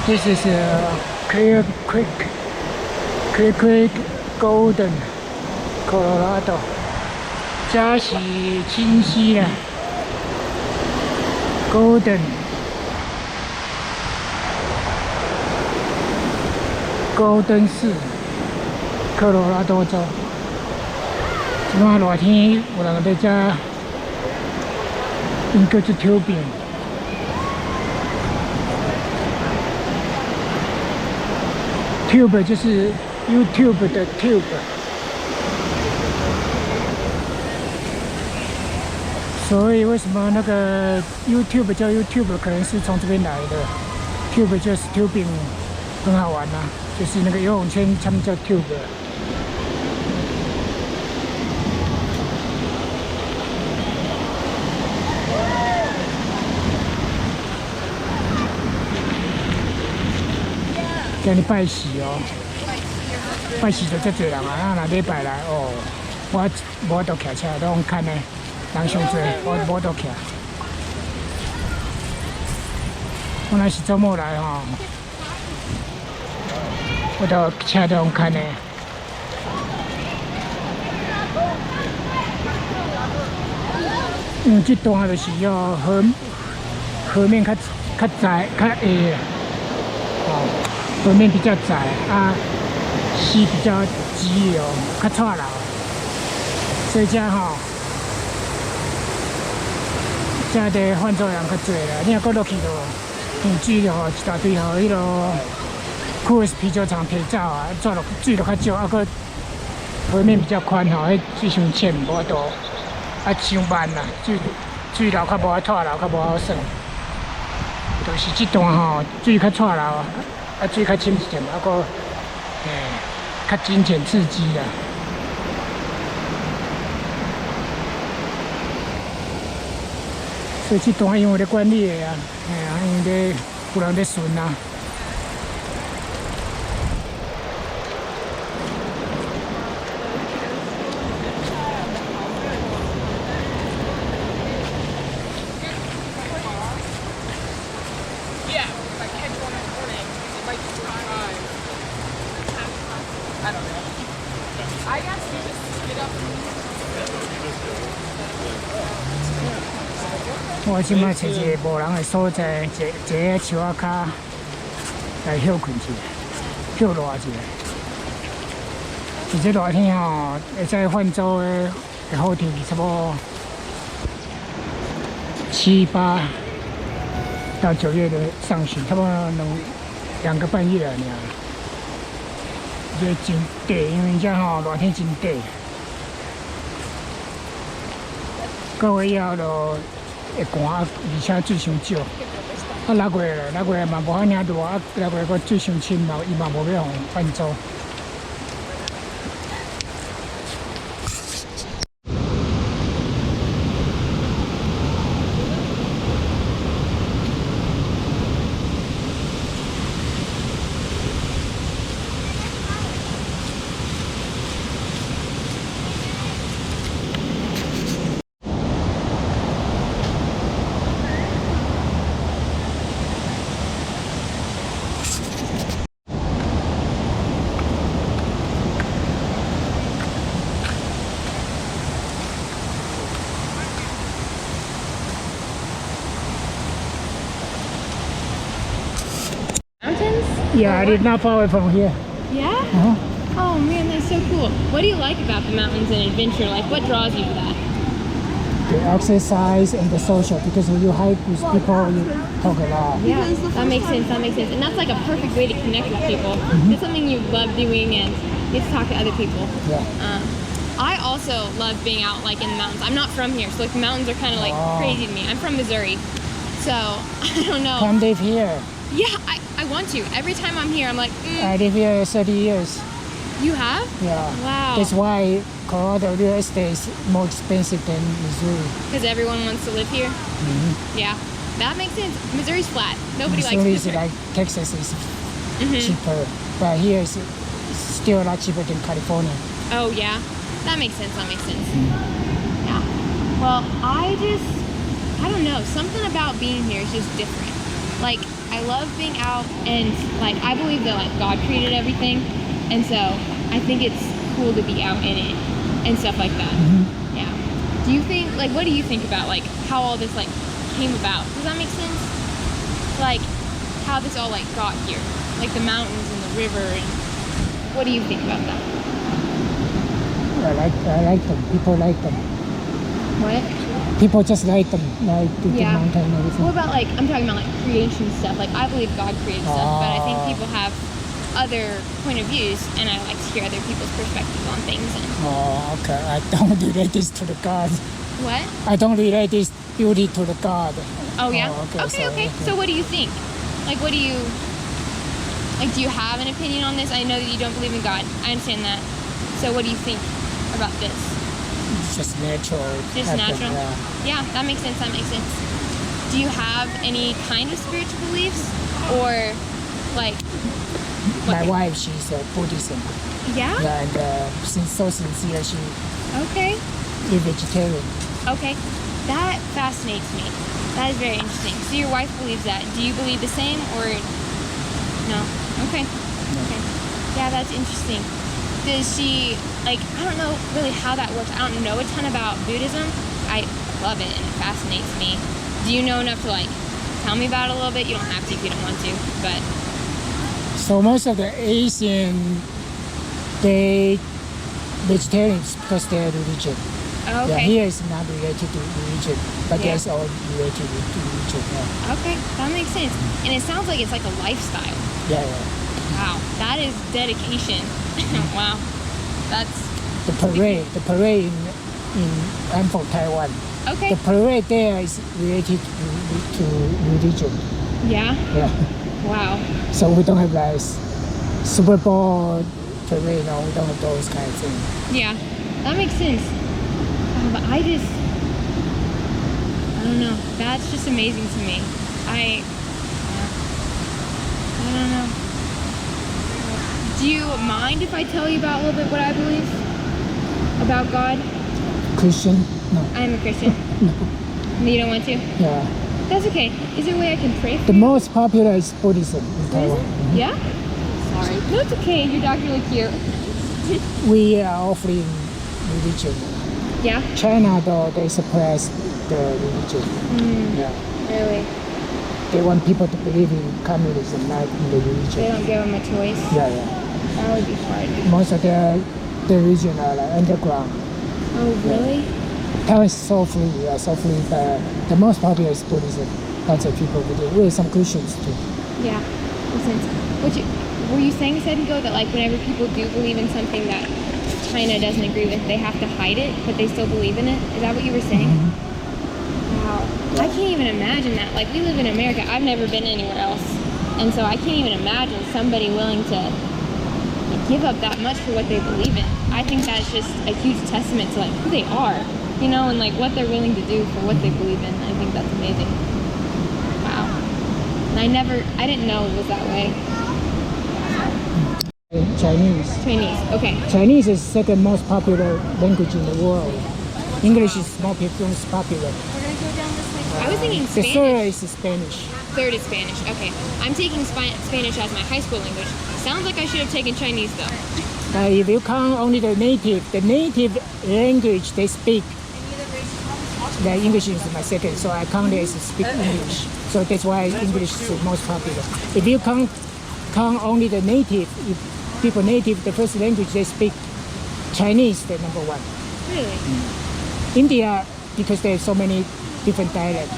This is Clear Creek Golden Colorado， 这是清溪啦 Golden 市，科罗拉多州。即摆热天有人在这，因叫做抽饼。Tube 就是 YouTube 的 Tube， 所以为什么那个 YouTube 叫 YouTube， 可能是从这边来的。Tube 就是 tubing， 很好玩啊，就是那个游泳圈，他们叫 Tube。今日拜四哦，拜四就遮侪人啊！若礼拜来哦，我无法度徛车，拢看呢，人伤侪，我无法度徛。我若是周末来吼，我都车都用看呢。这段就是要河面较窄较矮哦。河面比较窄啊，溪比较急流，较错流，所以这吼，这的犯罪人较侪啦。你若搁落去咯，水就吼一大堆吼，迄落酷的啤酒厂提走啊，做落水就较少，啊搁河面比较宽吼，迄水伤浅，无法度啊伤慢啦，水流较无法拖流，较无好耍。就是这段吼，水较错流啊。水较深一点，啊个，较深浅刺激啦。所以这段因为咧管理的啊，因为咧有人咧巡啊。我即摆找一个无人的所在，坐喺树仔骹来休困一下，休热一下。而且热天吼，会使泛舟的好天气，差不多7、8到9月的上旬，差不多2个半月了尔。这真短，因为这吼热天真短。到月以后就会寒，而且水伤少。啊，6月嘛无遐尔热，啊6月佫水伤深嘛，伊嘛无要互泛舟。Yeah, it's not far away from here. Yeah? Oh man, that's so cool. What do you like about the mountains and adventure? Like, what draws you to that? The exercise and the social, because when you hike with people, you talk a lot. Yeah, that makes sense. That makes sense. And that's like a perfect way to connect with people. It's something you love doing and you get to talk to other people. Yeah. I also love being out like in the mountains. I'm not from here, so like the mountains are kind of like crazy to me. I'm from Missouri, so I don't know. Come live here. Yeah, I want to. Every time I'm here, I'm like, I live here 30 years. You have? Yeah. Wow. That's why Colorado real estate is more expensive than Missouri. Because everyone wants to live here? Yeah. That makes sense. Missouri's flat. Nobody Missouri likes is Missouri. like Texas is cheaper, but here is still a lot cheaper than California. Oh, yeah? That makes sense. That makes sense. Yeah. Well, I don't know. Something about being here is just different. Like, I love being out, and like I believe that like God created everything, and so I think it's cool to be out in it and stuff like that. Yeah. Do you think like what do you think about like how all this like came about? Does that make sense? Like how this all like got here, like the mountains and the river, and what do you think about that? I like them. People like them. What? People just like them, like the Yeah. mountain and everything. What about like I'm talking about like creation stuff? Like I believe God created stuff, but I think people have other point of views, and I like to hear other people's perspectives on things. And Oh, okay. I don't relate this to the God. what? I don't relate this beauty to the God. Oh yeah. Oh, okay, okay. so, Okay. okay. So what do you think? Like, what do you like? Do you have an opinion on this? I know that you don't believe in God. I understand that. So what do you think about this? It's just natural. Just happen, natural? Yeah. Yeah, that makes sense. That makes sense. Do you have any kind of spiritual beliefs, or like? My wife, she's a Buddhism. Yeah. Yeah, and she's so sincere. She Okay. is vegetarian. Okay. That fascinates me. That is very interesting. So your wife believes that. Do you believe the same, or no? Okay. Okay. Yeah, that's interesting. Does she like? I don't know really how that works. I don't know a ton about Buddhism. I love it and it fascinates me. Do you know enough to like tell me about it a little bit? You don't have to if you don't want to, but So most of the Asian, they vegetarians because they're religion. okay. Yeah, here is not related to religion, but Yeah. there's all related to religion. Yeah, Okay, that makes sense. And it sounds like it's like a lifestyle. yeah. yeah. Wow, that is dedication. Wow, that's The parade in I'm from Taiwan. okay. The parade there is related to religion. Yeah. Yeah. Wow. So we don't have like Super Bowl parade. No, we don't have those kind of things. Yeah, that makes sense. But I don't know. That's just amazing to me. I don't know. Do you mind if I tell you about a little bit what I believe about God? Christian? No. I'm a Christian. You don't want to? Yeah. That's okay. Is there a way I can pray for The you? most popular is Buddhism in Taiwan. Yeah? Sorry. No, it's okay. Your dog's really cute. We are offering religion. Yeah? China, though, they suppress the religion. Yeah. Really? They want people to believe in communism, not in the They religion. don't give them a choice? Yeah, yeah. That would be hard. Most of the religion are like underground. Oh, really? Taiwan is so free, so free. But the most popular is Buddhism. Lots of people believe. We have some Christians too. Yeah. Makes sense. Were you saying a second ago that like whenever people do believe in something that China doesn't agree with, they have to hide it, but they still believe in it? Is that what you were saying? Wow. I can't even imagine that. Like we live in America. I've never been anywhere else. And so I can't even imagine somebody willing to give up that much for what they believe in. I think that's just a huge testament to like who they are, you know, and like what they're willing to do for what they believe in. I think that's amazing. Wow. And I didn't know it was that way. Chinese. Chinese. Okay. Chinese is second most popular language in the world. English is most popular. We're gonna go down this way. I was thinking The Spanish. third is Spanish. Third is Spanish. Okay. I'm taking Spanish as my high school language. Sounds like I should have taken Chinese though. If you count only the native language they speak, the English is my second, so I count it as speak English. So that's why English is the most popular. If you count only the native, if people native, the first language they speak, Chinese, the number one. Really? India, because there's so many different dialects,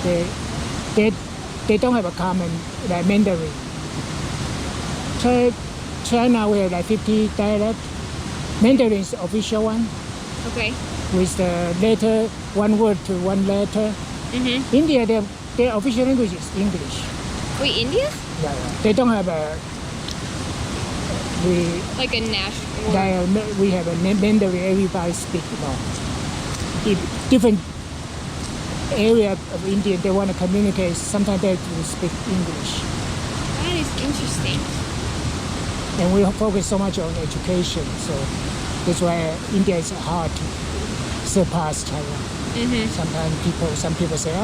they don't have a common like Mandarin. China, we have like 50 dialects. Mandarin is the official one, Okay. with the letter, one word to one letter. Mm-hmm. India, their official language is English. Wait, India? Yeah. They don't have a, Like a national. we have a Mandarin, everybody speak, If different area of India, they want to communicate, sometimes they have to speak English. That is interesting. And we focus so much on education, so that's why India is hard to surpass China. Mm-hmm. Sometimes some people say,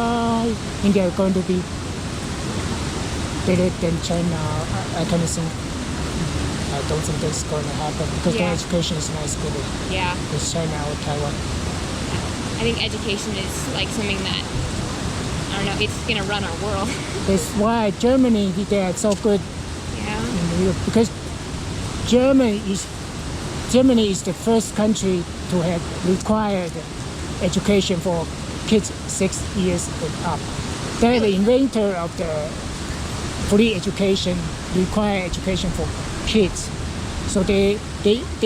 India is going to be better than China, I kind of think I don't think that's going to happen because Yeah. their education is not as good Yeah. as China or Taiwan. I think education is like something that, I don't know, it's gonna run our world. That's why Germany they are so good Yeah. in Europe because Germany is the first country to have required education for kids 6 years and up. They're the inventor of the free education, required education for kids. So they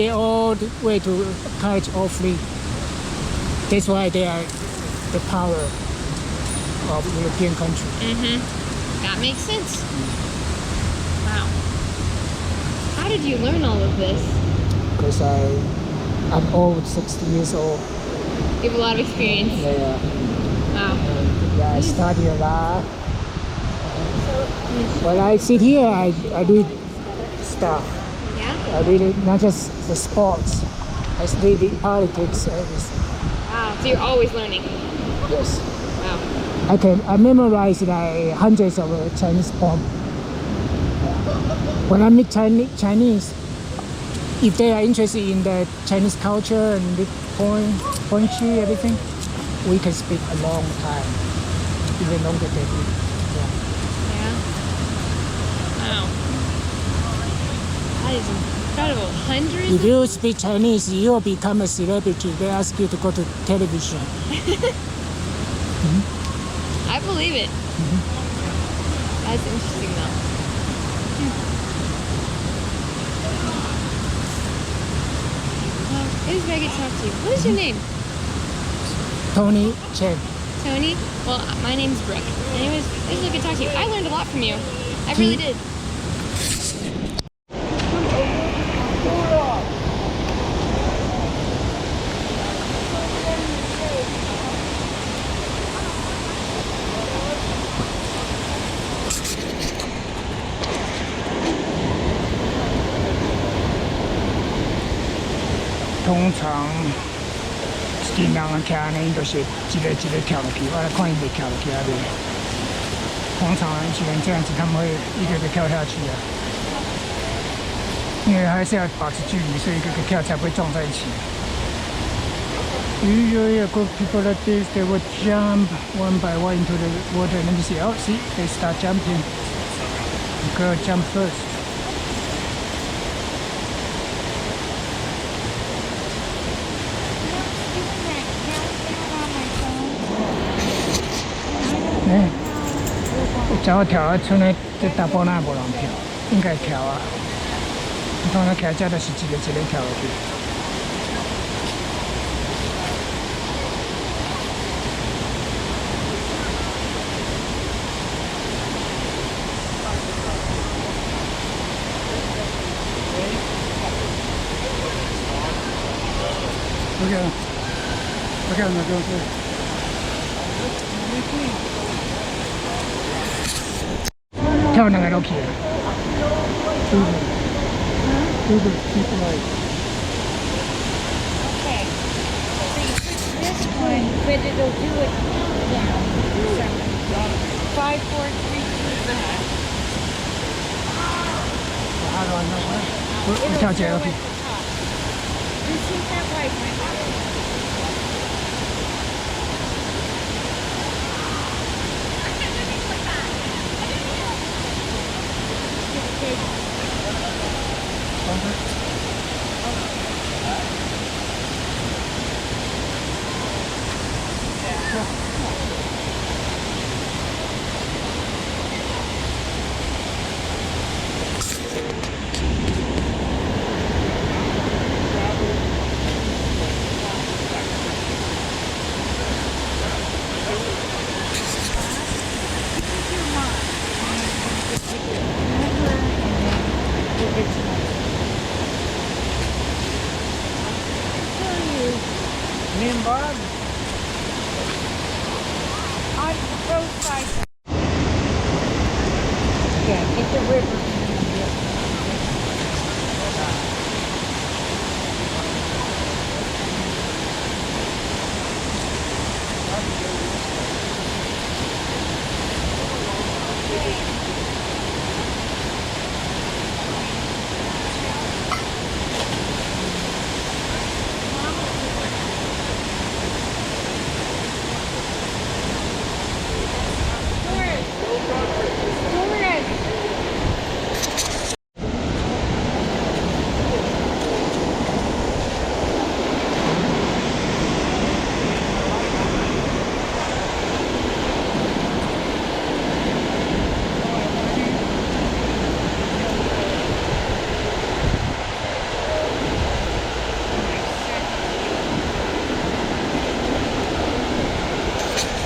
all the way to college all free. That's why they are the power of European country. That makes sense. Wow. How did you learn all of this? Because I'm old, 60 years old. You have a lot of experience. Yeah, Wow. yeah, I study a lot. When I sit here, I read stuff. Yeah? I read it, not just the sports. I read the politics, everything. Wow. So you're always learning. Yes. Wow. I memorize like hundreds of Chinese poems. When I meet Chinese, if they are interested in the Chinese culture and the poetry, everything, we can speak a long time, even longer than we. Yeah. Yeah. Wow. That is incredible. Hundreds If of... you speak Chinese, you will become a celebrity. They ask you to go to television. I believe it. That's interesting though. Well, it was very good to talk to you. What is your name? Tony Chen. Tony? Well, my name's Brooke. Anyways, it was really good to talk to you. I learned a lot from you. I really did. 通常囡人徛安尼，就是一个一个跳落去，我来看伊袂跳落去啊袂。通常喜欢这样子，他们会一个个跳下去啊，因为还是要保持距离，所以一个个跳才不会撞在一起。Usually, a group of people like this, they would jump one by one into the water, and then you see, oh, see, they start jumping. The girl jump first. 네, 只跳啊，村内这大波那无人跳，应该跳啊。通常徛遮就是一个一个跳落去。OK，那就是。跳两个落去啊。对对，对出来。 Okay. So you push this one, but it'll do it down. 5, 4, 3, 2, 我跳起来落去。 You see that way? Me and Bob. On both sides. Yeah, get the river.